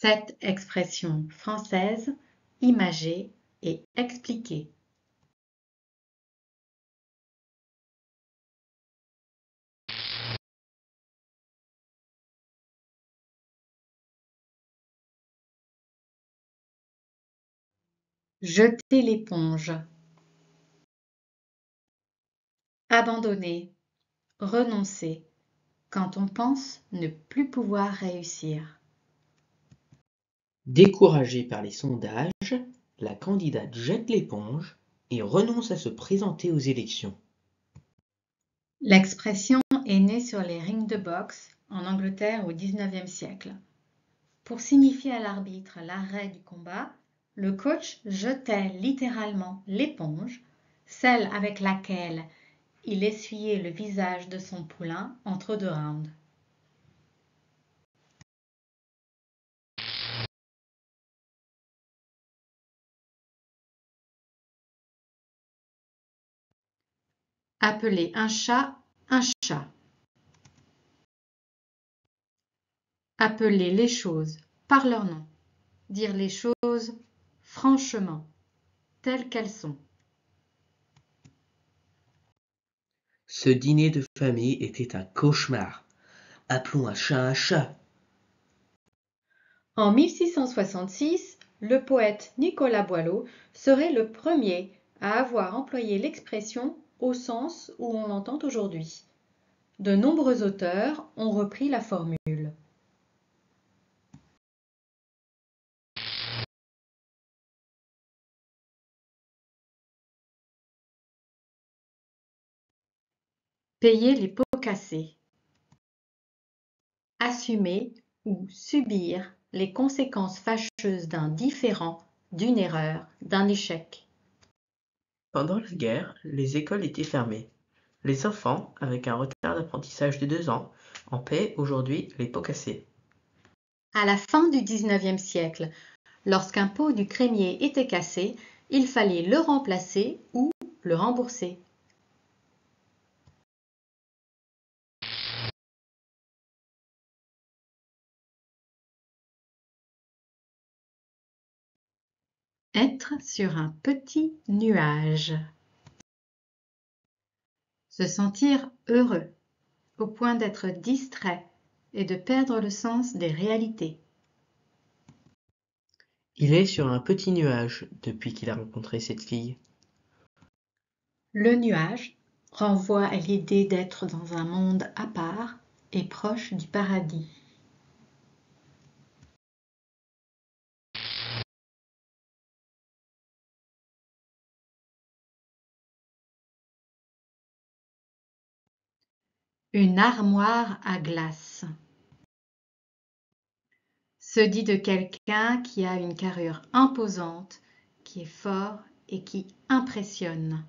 Cette expression française, imagée et expliquée. Jeter l'éponge. Abandonner, renoncer, quand on pense ne plus pouvoir réussir. Découragée par les sondages, la candidate jette l'éponge et renonce à se présenter aux élections. L'expression est née sur les rings de boxe en Angleterre au XIXe siècle. Pour signifier à l'arbitre l'arrêt du combat, le coach jetait littéralement l'éponge, celle avec laquelle il essuyait le visage de son poulain entre deux rounds. Appeler un chat un chat. Appeler les choses par leur nom. Dire les choses franchement, telles qu'elles sont. Ce dîner de famille était un cauchemar. Appelons un chat un chat. En 1666, le poète Nicolas Boileau serait le premier à avoir employé l'expression au sens où on l'entend aujourd'hui. De nombreux auteurs ont repris la formule. Payer les pots cassés. Assumer ou subir les conséquences fâcheuses d'un différend, d'une erreur, d'un échec. Pendant la guerre, les écoles étaient fermées. Les enfants, avec un retard d'apprentissage de 2 ans, en paient aujourd'hui les pots cassés. À la fin du XIXe siècle, lorsqu'un pot du crémier était cassé, il fallait le remplacer ou le rembourser. Être sur un petit nuage. Se sentir heureux, au point d'être distrait et de perdre le sens des réalités. Il est sur un petit nuage depuis qu'il a rencontré cette fille. Le nuage renvoie à l'idée d'être dans un monde à part et proche du paradis. Une armoire à glace. Se dit de quelqu'un qui a une carrure imposante, qui est fort et qui impressionne.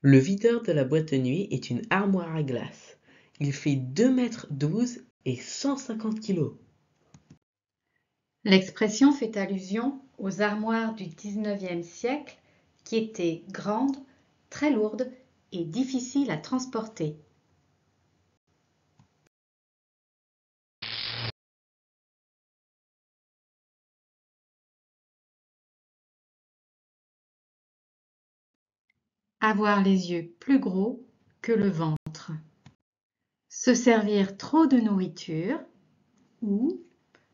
Le videur de la boîte de nuit est une armoire à glace. Il fait 2,12 m et 150 kg. L'expression fait allusion aux armoires du XIXe siècle qui étaient grandes, très lourdes et difficiles à transporter. Avoir les yeux plus gros que le ventre. Se servir trop de nourriture ou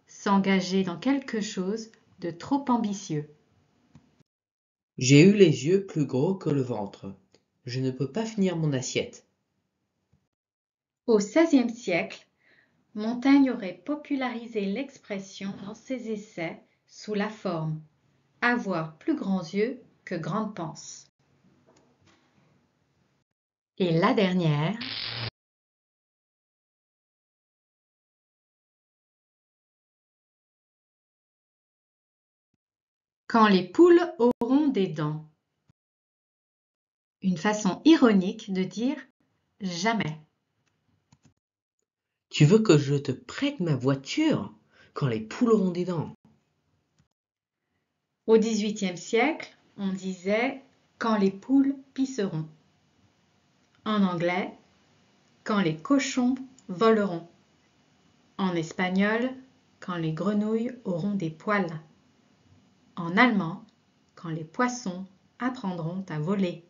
s'engager dans quelque chose de trop ambitieux. J'ai eu les yeux plus gros que le ventre. Je ne peux pas finir mon assiette. Au XVIe siècle, Montaigne aurait popularisé l'expression dans ses essais sous la forme « avoir plus grands yeux que grande panse ». Et la dernière, quand les poules auront des dents. Une façon ironique de dire jamais. Tu veux que je te prête ma voiture quand les poules auront des dents? Au XVIIIe siècle, on disait quand les poules pisseront. En anglais, quand les cochons voleront. En espagnol, quand les grenouilles auront des poils. En allemand, quand les poissons apprendront à voler.